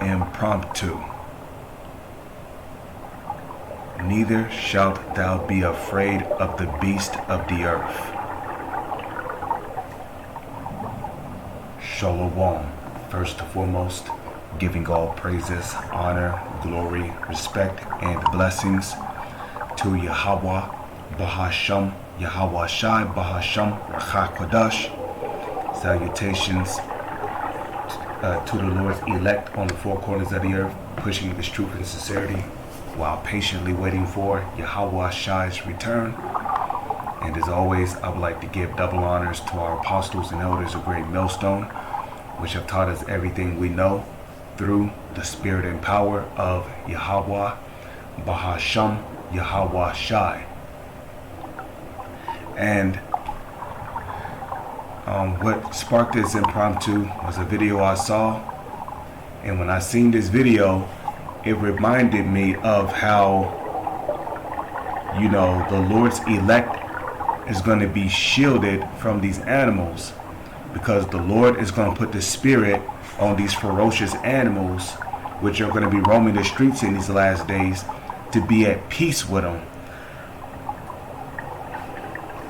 Impromptu. Neither shalt thou be afraid of the beast of the earth. Shalom. First and foremost, giving all praises, honor, glory, respect, and blessings to Yahweh, Bahasham, Yahweh Shai, Bahasham, Rachah Kodash. Salutations to the Lord's elect on the four corners of the earth, pushing this truth and sincerity while patiently waiting for Yahweh Shai's return. And as always, I would like to give double honors to our apostles and elders of Great Millstone, which have taught us everything we know through the spirit and power of Yahweh, Bahasham, Yahweh Shai. And what sparked this impromptu was a video I saw, and when I seen this video, it reminded me of how, the Lord's elect is going to be shielded from these animals, because the Lord is going to put the spirit on these ferocious animals, which are going to be roaming the streets in these last days, to be at peace with them.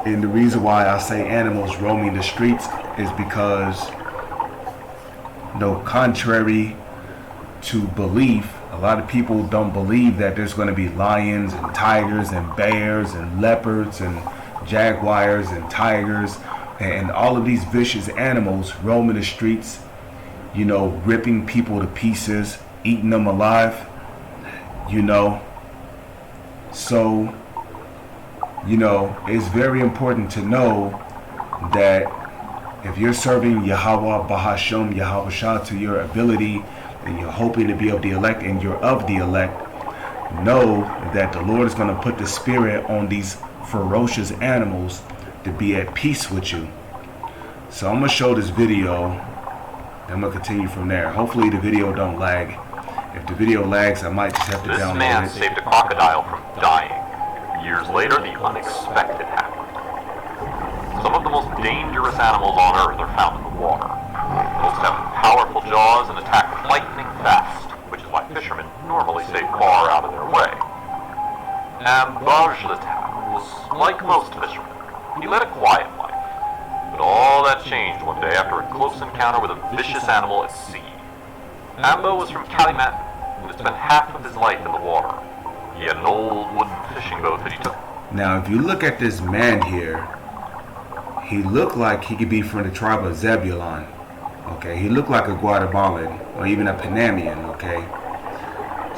And the reason why I say animals roaming the streets is because, contrary to belief, a lot of people don't believe that there's going to be lions and tigers and bears and leopards and jaguars and tigers and all of these vicious animals roaming the streets, ripping people to pieces, eating them alive, So, it's very important to know that if you're serving Yahweh, Bahasham, Yahweh Shah to your ability, and you're hoping to be of the elect and you're of the elect, know that the Lord is going to put the spirit on these ferocious animals to be at peace with you. So I'm going to show this video, and I'm going to continue from there. Hopefully the video don't lag. If the video lags, I might just have to download it. This man saved a crocodile from dying. Years later, the unexpected happened. Some of the most dangerous animals on Earth are found in the water. Most have powerful jaws and attack lightning fast, which is why fishermen normally stay far out of their way. Was like most fishermen. He led a quiet life. But all that changed one day after a close encounter with a vicious animal at sea. Ambo was from Kalimantan and had spent half of his life in the water. He had an old wooden fishing boat that he took. Now, if you look at this man here, he looked like he could be from the tribe of Zebulon. Okay, he looked like a Guatemalan or even a Panamanian. Okay,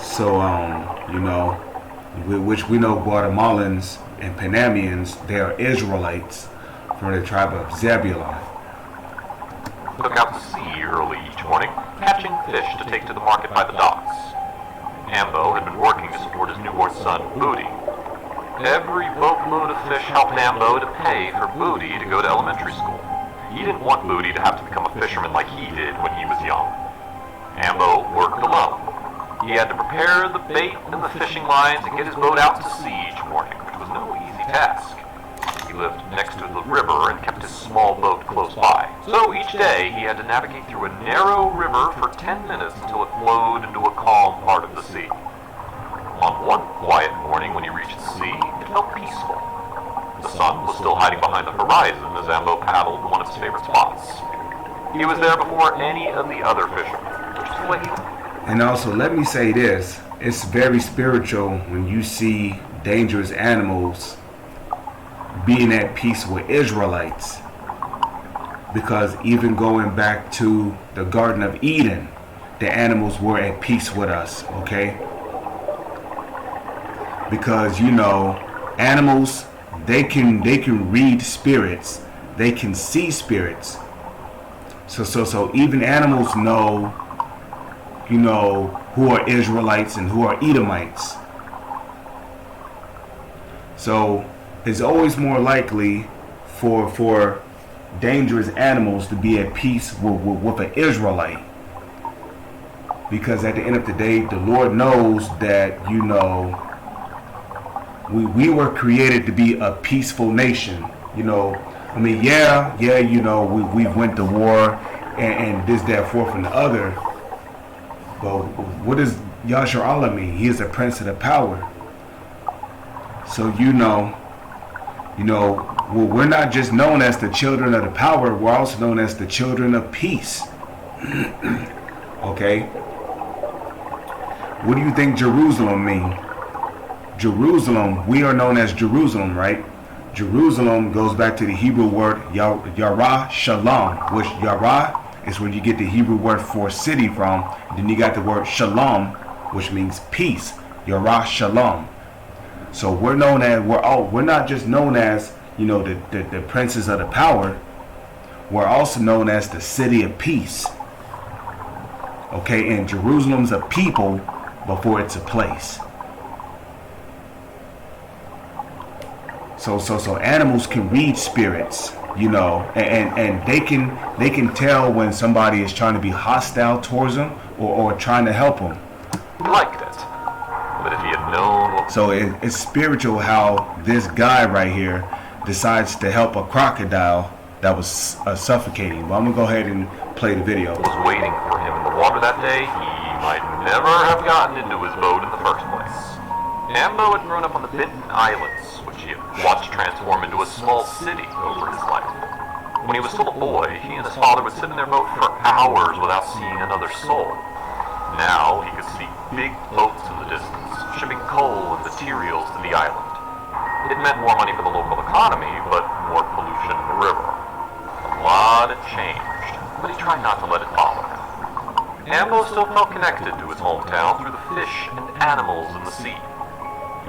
so which we know Guatemalans and Panamanians, they are Israelites from the tribe of Zebulon. Took out to sea early each morning, catching fish to take to the market by the docks. Ambo had been working to support his newborn son, Booty. Every boatload of fish helped Ambo to pay for Booty to go to elementary school. He didn't want Booty to have to become a fisherman like he did when he was young. Ambo worked alone. He had to prepare the bait and the fishing lines and get his boat out to sea each morning, which was no easy task. He lived next to the river and kept his small boat close by. So each day he had to navigate through a narrow river for 10 minutes until it flowed into a calm part of the sea. On one quiet morning when he reached the sea, it felt peaceful. The sun was still hiding behind the horizon as Ambo paddled one of his favorite spots. He was there before any of the other fishermen, which is what he... And also, let me say this. It's very spiritual when you see dangerous animals being at peace with Israelites. Because even going back to the Garden of Eden, the animals were at peace with us, okay? Because, animals, they can read spirits. They can see spirits. So even animals know, who are Israelites and who are Edomites. So it's always more likely for dangerous animals to be at peace with an Israelite. Because at the end of the day, the Lord knows that, we were created to be a peaceful nation. We went to war and this, that, fourth, and the other. Well, what does Yashar Allah mean? He is the prince of the power. So well, we're not just known as the children of the power, we're also known as the children of peace. Okay? What do you think Jerusalem mean? Jerusalem, we are known as Jerusalem, right? Jerusalem goes back to the Hebrew word Yara Shalom, which Yara is where you get the Hebrew word for city from. Then you got the word Shalom, which means peace. Yara Shalom. So we're known as, we're not just known as, the princes of the power. We're also known as the city of peace. Okay, and Jerusalem's a people before it's a place. So animals can read spirits, and they can tell when somebody is trying to be hostile towards them or trying to help them. Liked it. But if he had known... So it's spiritual how this guy right here decides to help a crocodile that was suffocating. But I'm going to go ahead and play the video. ...was waiting for him in the water that day, he might never have gotten into his boat in the first place. Ambo had grown up on the Bitten Islands, which he had watched transform into a small city over his life. When he was still a boy, he and his father would sit in their boat for hours without seeing another soul. Now he could see big boats in the distance, shipping coal and materials to the island. It meant more money for the local economy, but more pollution in the river. A lot had changed, but he tried not to let it bother him. Ambo still felt connected to his hometown through the fish and animals in the sea.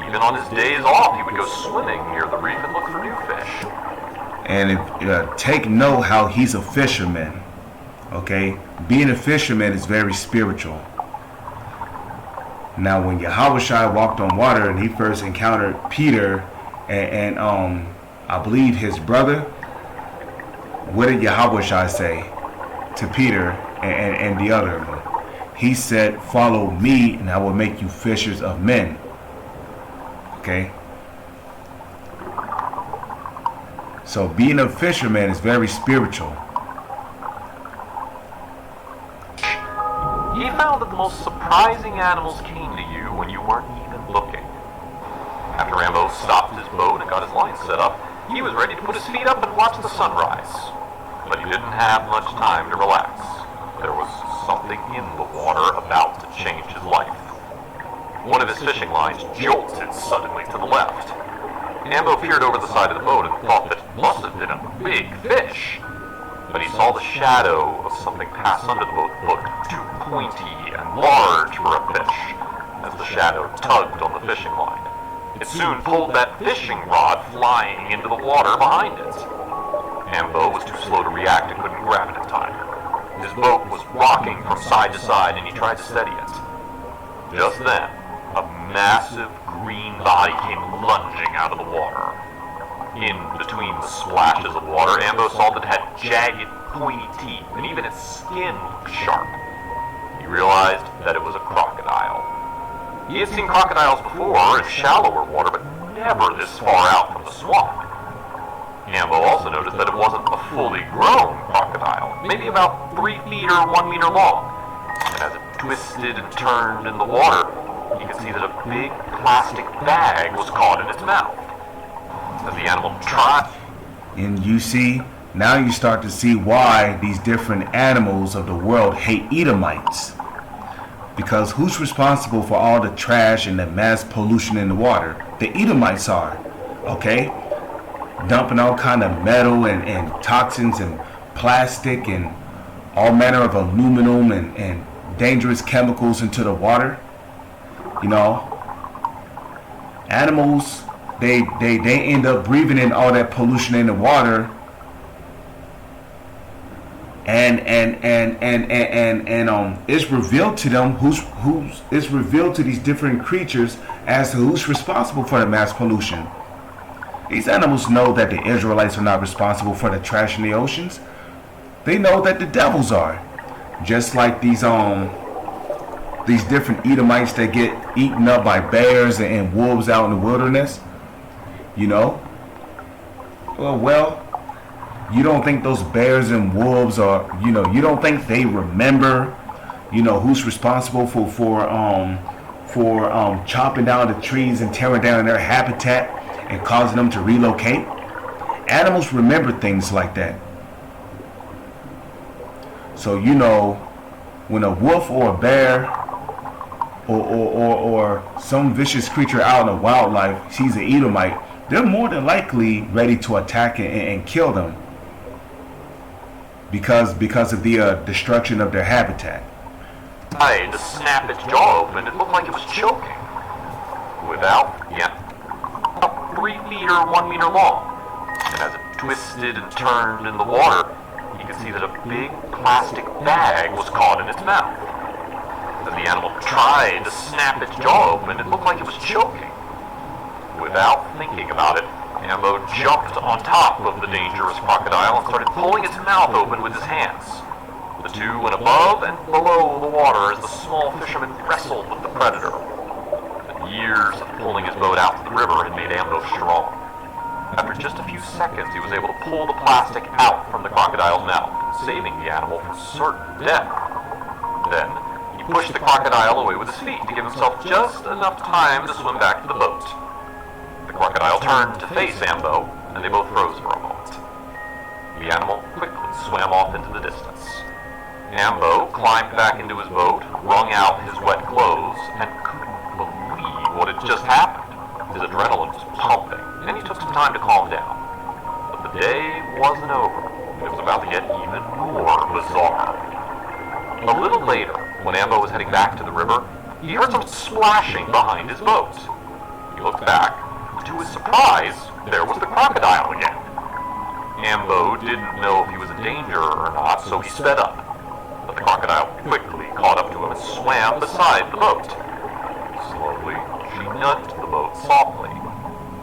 Even on his days off, he would go swimming near the reef and look for new fish. And take note how he's a fisherman. Okay? Being a fisherman is very spiritual. Now, when Yahushua walked on water and he first encountered Peter and I believe his brother, what did Yahushua say to Peter and the other one? He said, "Follow me and I will make you fishers of men." Okay? So being a fisherman is very spiritual. He found that the most surprising animals came to you when you weren't even looking. After Rambo stopped his boat and got his line set up, he was ready to put his feet up and watch the sunrise. But he didn't have much time to relax. There was something in the water about to change his life. One of his fishing lines jolted suddenly to the left. Ambo peered over the side of the boat and thought that it must have been a big fish. But he saw the shadow of something pass under the boat that looked too pointy and large for a fish, as the shadow tugged on the fishing line. It soon pulled that fishing rod flying into the water behind it. Ambo was too slow to react and couldn't grab it in time. His boat was rocking from side to side and he tried to steady it. Just then, a massive green body came lunging out of the water. In between the splashes of water, Ambo saw that it had jagged, pointy teeth, and even its skin looked sharp. He realized that it was a crocodile. He had seen crocodiles before in shallower water, but never this far out from the swamp. Ambo also noticed that it wasn't a fully grown crocodile, maybe about 3 feet or 1 meter long. And as it twisted and turned in the water, he could see that a big plastic bag was caught in its mouth. As the animal tried... And you see, now you start to see why these different animals of the world hate Edomites. Because who's responsible for all the trash and the mass pollution in the water? The Edomites are. Okay? Dumping all kind of metal and toxins and plastic and all manner of aluminum and dangerous chemicals into the water. Animals, they end up breathing in all that pollution in the water, and it's revealed to them it's revealed to these different creatures as to who's responsible for the mass pollution. These animals know that the Israelites are not responsible for the trash in the oceans. They know that the devils are. Just like these different Edomites that get eaten up by bears and wolves out in the wilderness. Well, you don't think those bears and wolves are, you don't think they remember who's responsible for chopping down the trees and tearing down their habitat and causing them to relocate? Animals remember things like that. So when a wolf or a bear or some vicious creature out in the wildlife sees an Edomite, they're more than likely ready to attack and kill them because of the destruction of their habitat. Tried to snap its jaw open, it looked like it was choking. About 3 feet or 1 meter long. And as it twisted and turned in the water, you could see that a big plastic bag was caught in its mouth. As the animal tried to snap its jaw open, it looked like it was choking. Without thinking about it, Ambo jumped on top of the dangerous crocodile and started pulling its mouth open with his hands. The two went above and below the water as the small fisherman wrestled with the predator. The years of pulling his boat out to the river had made Ambo strong. After just a few seconds, he was able to pull the plastic out from the crocodile's mouth, saving the animal from certain death. Then, he pushed the crocodile away with his feet to give himself just enough time to swim back to the boat. The crocodile turned to face Ambo, and they both froze for a moment. The animal quickly swam off into the distance. Ambo climbed back into his boat, wrung out his wet clothes, and couldn't believe what had just happened. His adrenaline was pumping, and he took some time to calm down. But the day wasn't over. It was about to get even more bizarre. A little later, when Ambo was heading back to the river, he heard some splashing behind his boat. He looked back. To his surprise, there was the crocodile again. Ambo didn't know if he was in danger or not, so he sped up. But the crocodile quickly caught up to him and swam beside the boat. Slowly, she nudged the boat softly,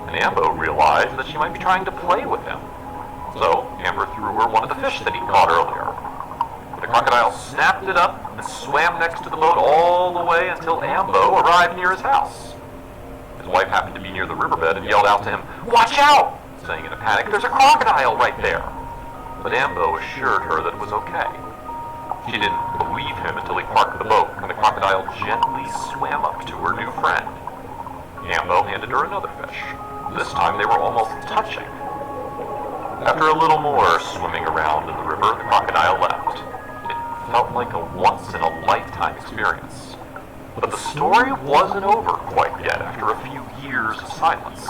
and Ambo realized that she might be trying to play with him. So, Amber threw her one of the fish that he'd caught earlier. The crocodile snapped it up and swam next to the boat all the way until Ambo arrived near his house. His wife happened to be near the riverbed and yelled out to him, "Watch out!" saying in a panic, "There's a crocodile right there." But Ambo assured her that it was okay. She didn't believe him until he parked the boat and the crocodile gently swam up to her new friend. Ambo handed her another fish. This time they were almost touching. After a little more swimming around in the river, the crocodile left. It felt like a once-in-a-lifetime experience. But the story wasn't over quite yet after a few years of silence.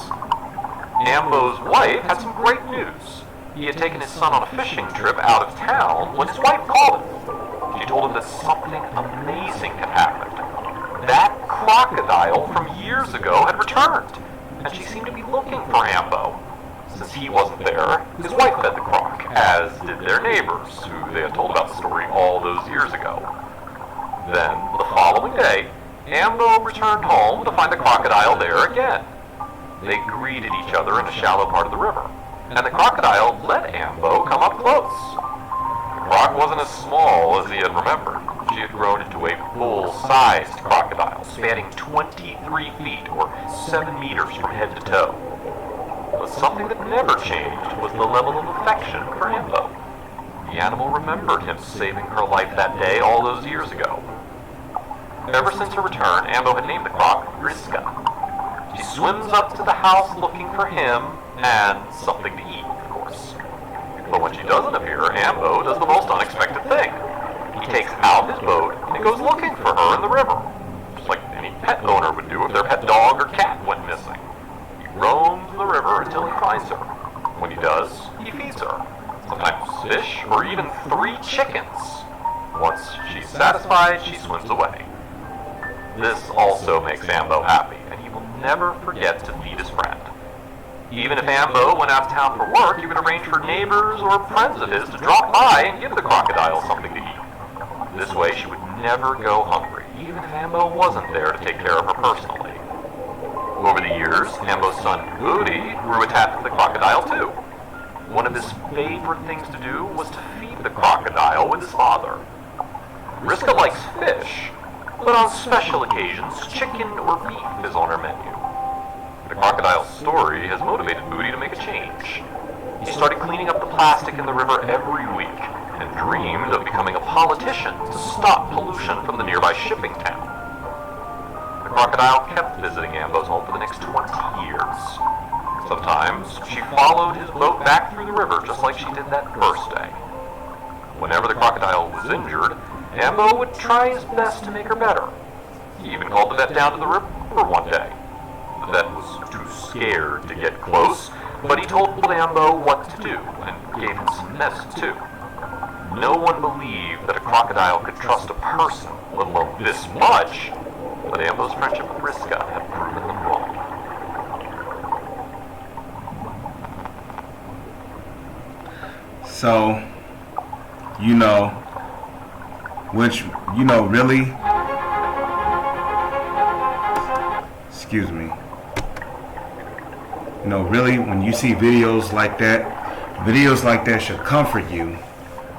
Ambo's wife had some great news. He had taken his son on a fishing trip out of town when his wife called him. She told him that something amazing had happened. That crocodile from years ago had returned, and she seemed to be looking for Ambo. Since he wasn't there, his wife fed the croc, as did their neighbors, who they had told about the story all those years ago. Then, the following day, Ambo returned home to find the crocodile there again. They greeted each other in a shallow part of the river, and the crocodile let Ambo come up close. The croc wasn't as small as he had remembered. She had grown into a full-sized crocodile, spanning 23 feet, or 7 meters from head to toe. But something that never changed was the level of affection for Ambo. The animal remembered him saving her life that day all those years ago. Ever since her return, Ambo had named the croc Riska. She swims up to the house looking for him and something to eat, of course. But when she doesn't appear, Ambo does the most unexpected thing. He takes out his boat and goes looking for her in the river, just like any pet owner would do if their pet dog or cat went missing. He roams the river until he finds her. When he does, he feeds her, sometimes fish or even 3 chickens. Once she's satisfied, she swims away. This also makes Ambo happy, and he will never forget to feed his friend. Even if Ambo went out of town for work, he would arrange for neighbors or friends of his to drop by and give the crocodile something to eat. This way, she would never go hungry, even if Ambo wasn't there to take care of her personally. Over the years, Ambo's son, Booty, grew attached to the crocodile too. One of his favorite things to do was to feed the crocodile with his father. Riska likes fish, but on special occasions, chicken or beef is on her menu. The crocodile's story has motivated Booty to make a change. He started cleaning up the plastic in the river every week and dreamed of becoming a politician to stop pollution from the nearby shipping town. The crocodile kept visiting Ambo's home for the next 20 years. Sometimes she followed his boat back through the river just like she did that first day. Whenever the crocodile was injured, Ambo would try his best to make her better. He even called the vet down to the river one day. The vet was too scared to get close, but he told Ambo what to do and gave him some medicine too. No one believed that a crocodile could trust a person, let alone this much, but Ambo's friendship with Riska had proven them wrong. So, really, excuse me, really, when you see videos like that should comfort you,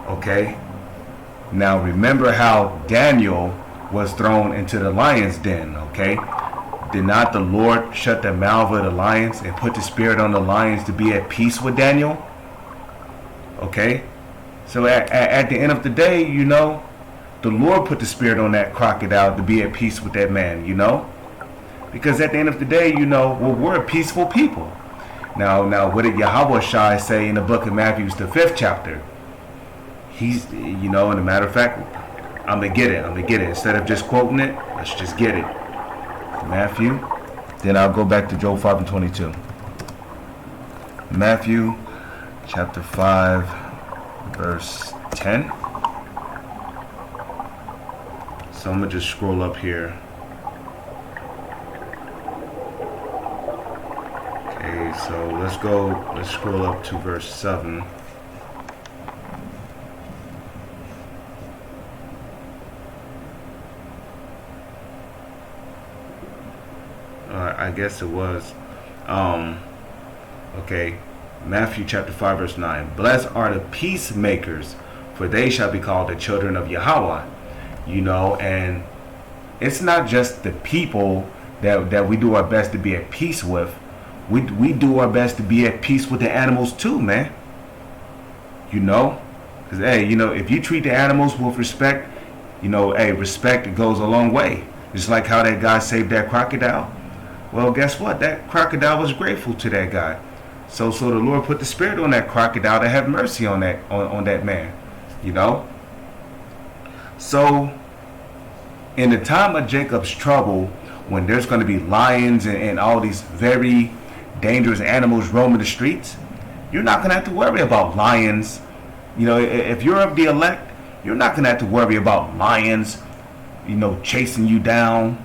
okay? Now, remember how Daniel was thrown into the lion's den, okay? Did not the Lord shut the mouth of the lions and put the spirit on the lions to be at peace with Daniel? Okay? So at the end of the day, the Lord put the spirit on that crocodile to be at peace with that man, Because at the end of the day, we're a peaceful people. Now, what did Yahweh Shai say in the book of Matthew, the 5th chapter? He's, and a matter of fact, I'm going to get it. Instead of just quoting it, let's just get it. Matthew, then I'll go back to Job 5 and 22. Matthew chapter 5, verse 10. So I'm going to just scroll up here. Okay, so let's scroll up to verse 7. I guess it was. Okay, Matthew chapter 5, verse 9. Blessed are the peacemakers, for they shall be called the children of Yahweh. And it's not just the people that we do our best to be at peace with. We do our best to be at peace with the animals too, man. Because, if you treat the animals with respect, respect goes a long way. Just like how that guy saved that crocodile. Well, guess what? That crocodile was grateful to that guy. So the Lord put the spirit on that crocodile to have mercy on that man. So in the time of Jacob's trouble, when there's going to be lions and all these very dangerous animals roaming the streets, you're not going to have to worry about lions. If you're of the elect, you're not going to have to worry about lions, chasing you down,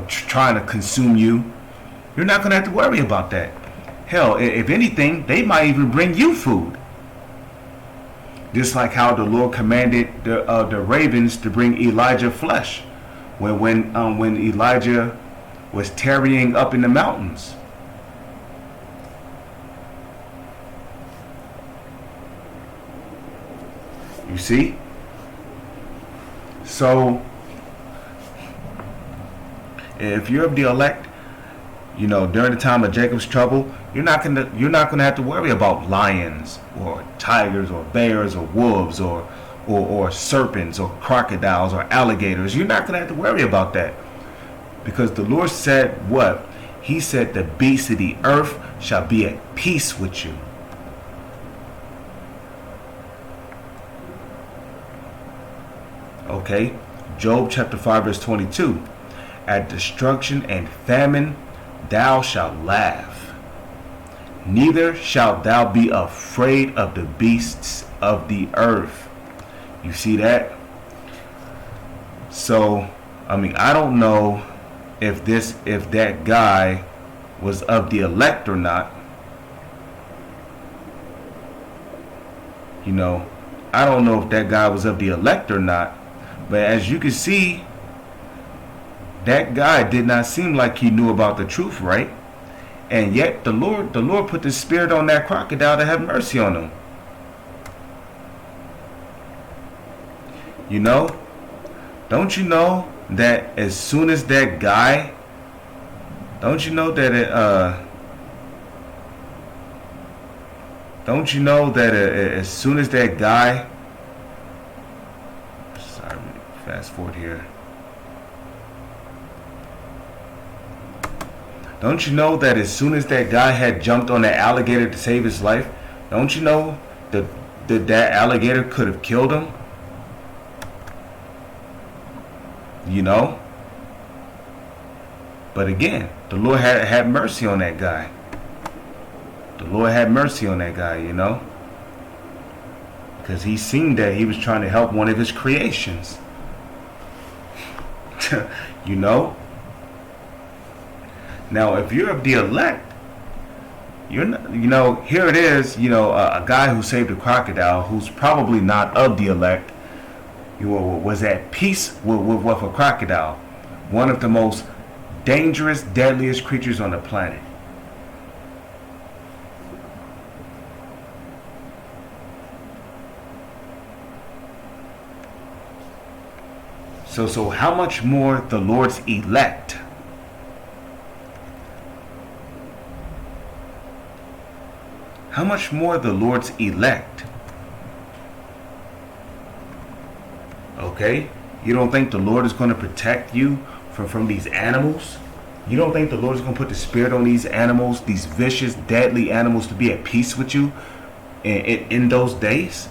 trying to consume you. You're not going to have to worry about that. Hell, if anything, they might even bring you food. Just like how the Lord commanded the ravens to bring Elijah flesh when Elijah was tarrying up in the mountains. You see? So, if you're of the elect, during the time of Jacob's trouble, you're not gonna have to worry about lions or tigers or bears or wolves or serpents or crocodiles or alligators. You're not gonna have to worry about that, because the Lord said what? He said the beasts of the earth shall be at peace with you. Okay, Job chapter 5 verse 22. At destruction and famine thou shalt laugh, neither shalt thou be afraid of the beasts of the earth. You see that? So, I don't know if that guy was of the elect or not. I don't know if that guy was of the elect or not. But as you can see, that guy did not seem like he knew about the truth, right? And yet the Lord put the spirit on that crocodile to have mercy on him. Don't you know that as soon as that guy, don't you know that as soon as that guy, sorry, fast forward here. Don't you know that as soon as that guy had jumped on that alligator to save his life, don't you know that that alligator could have killed him? You know? But again, the Lord had mercy on that guy. The Lord had mercy on that guy, you know? Because he seen that he was trying to help one of his creations. You know? Now, if you're of the elect, you're not, you know, here it is, you know, a guy who saved a crocodile who's probably not of the elect, was at peace with a crocodile, one of the most dangerous, deadliest creatures on the planet. So how much more the Lord's elect? How much more the Lord's elect? Okay? You don't think the Lord is going to protect you from these animals? You don't think the Lord is going to put the spirit on these animals, these vicious, deadly animals, to be at peace with you in those days?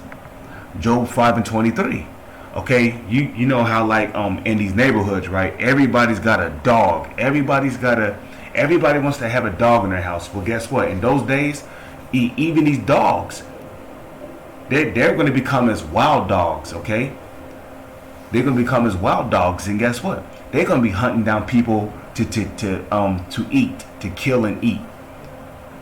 Job 5:23. Okay, you know how like in these neighborhoods, right? Everybody's got a dog. Everybody wants to have a dog in their house. Well, guess what? In those days, even these dogs, they're going to become as wild dogs. Okay, they're going to become as wild dogs, and guess what? They're going to be hunting down people to eat, to kill and eat,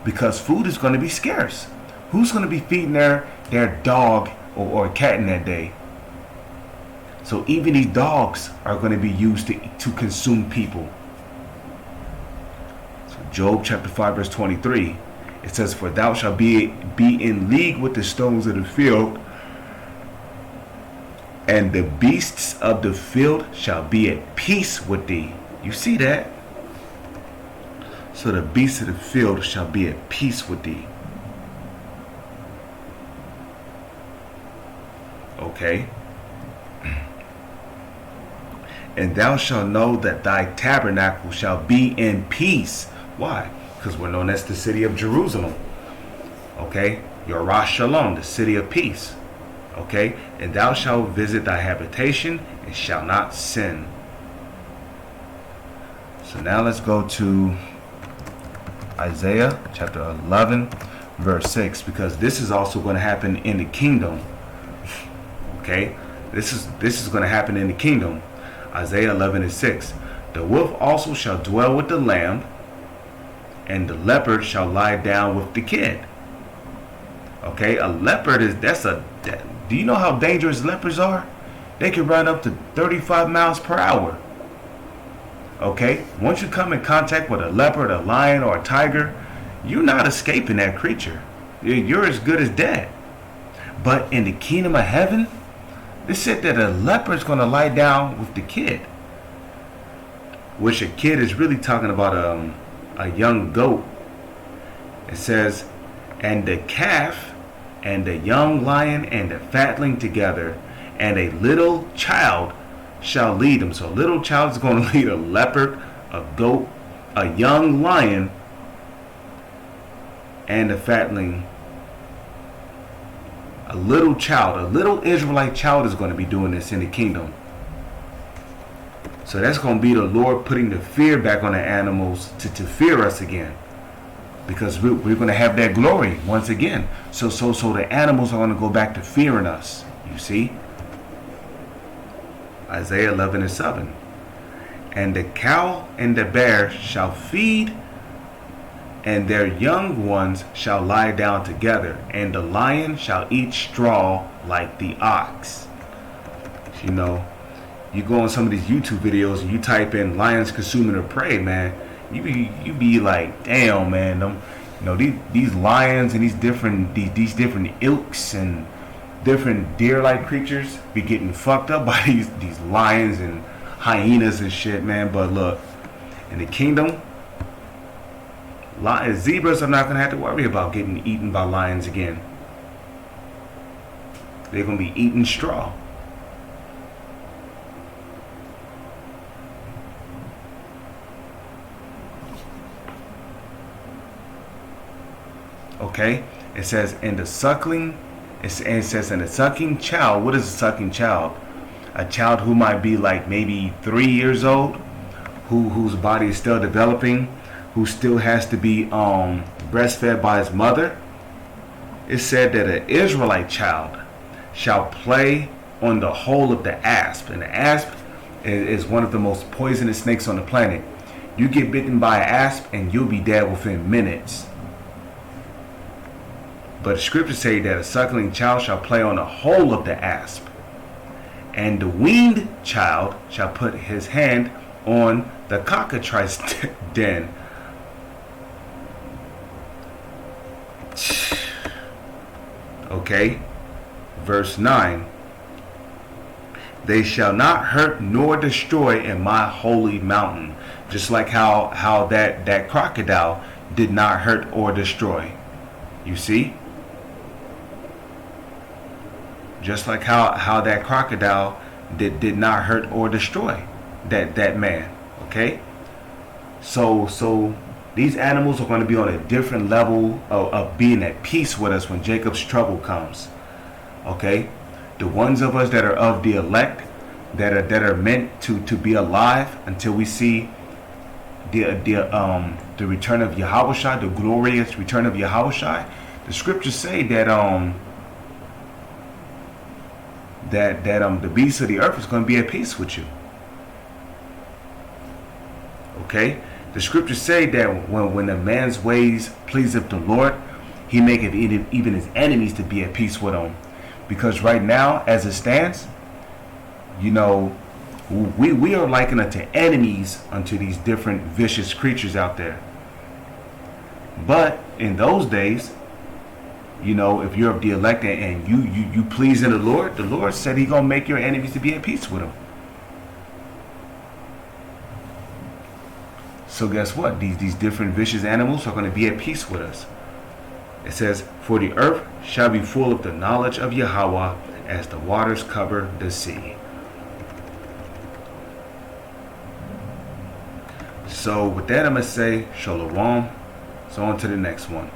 because food is going to be scarce. Who's going to be feeding their dog or cat in that day? So even these dogs are going to be used to consume people. So Job chapter 5 verse 23, it says, "For thou shalt be in league with the stones of the field, and the beasts of the field shall be at peace with thee." You see that? So the beasts of the field shall be at peace with thee. Okay. "And thou shalt know that thy tabernacle shall be in peace." Why? Because we're known as the city of Jerusalem. Okay? Yarash Shalom, the city of peace. Okay? "And thou shalt visit thy habitation and shall not sin." So now let's go to Isaiah chapter 11 verse 6, because this is also going to happen in the kingdom. Okay? This is going to happen in the kingdom. Isaiah 11:6. "The wolf also shall dwell with the lamb, and the leopard shall lie down with the kid." Okay, a leopard do you know how dangerous leopards are? They can run up to 35 miles per hour. Okay, once you come in contact with a leopard, a lion, or a tiger, you're not escaping that creature. You're as good as dead. But in the kingdom of heaven, it said that a leopard's going to lie down with the kid. Which a kid is really talking about a young goat. It says, "And the calf and the young lion and the fatling together, and a little child shall lead them." So a little child is going to lead a leopard, a goat, a young lion, and a fatling. A little child, a little Israelite child is going to be doing this in the kingdom. So that's going to be the Lord putting the fear back on the animals to fear us again. Because we're going to have that glory once again. So the animals are going to go back to fearing us. You see? Isaiah 11:7. "And the cow and the bear shall feed, and their young ones shall lie down together, and the lion shall eat straw like the ox." You know, you go on some of these YouTube videos and you type in "lions consuming their prey," man, you be like, damn, man, these lions and these different ilks and different deer-like creatures be getting fucked up by these lions and hyenas and shit, man. But look, in the kingdom, zebras are not going to have to worry about getting eaten by lions again. They're going to be eating straw. Okay, it says in the suckling. It says in the sucking child. What is a sucking child? A child who might be like maybe 3 years old, whose body is still developing, who still has to be breastfed by his mother. It said that an Israelite child shall play on the hole of the asp, and the asp is one of the most poisonous snakes on the planet. You get bitten by an asp and you'll be dead within minutes. But the scriptures say that a suckling child shall play on the hole of the asp, and the weaned child shall put his hand on the cockatrice den. Okay, verse 9. They shall not hurt nor destroy in my holy mountain. Just like how that crocodile did not hurt or destroy. You see? Just like how that crocodile did not hurt or destroy that man. Okay? So these animals are going to be on a different level of being at peace with us when Jacob's trouble comes. Okay? The ones of us that are of the elect, that are meant to be alive until we see the return of Yahushua, the glorious return of Yahushua. The scriptures say that the beasts of the earth is going to be at peace with you. Okay? The scriptures say that when a man's ways pleaseth the Lord, he maketh even his enemies to be at peace with him. Because right now, as it stands, you know, we are likened unto enemies unto these different vicious creatures out there. But in those days, you know, if you're of the elect and you please in the Lord said He's gonna make your enemies to be at peace with Him. So guess what? These different vicious animals are going to be at peace with us. It says, for the earth shall be full of the knowledge of Yahweh as the waters cover the sea. So with that, I'm going to say shalom. So on to the next one.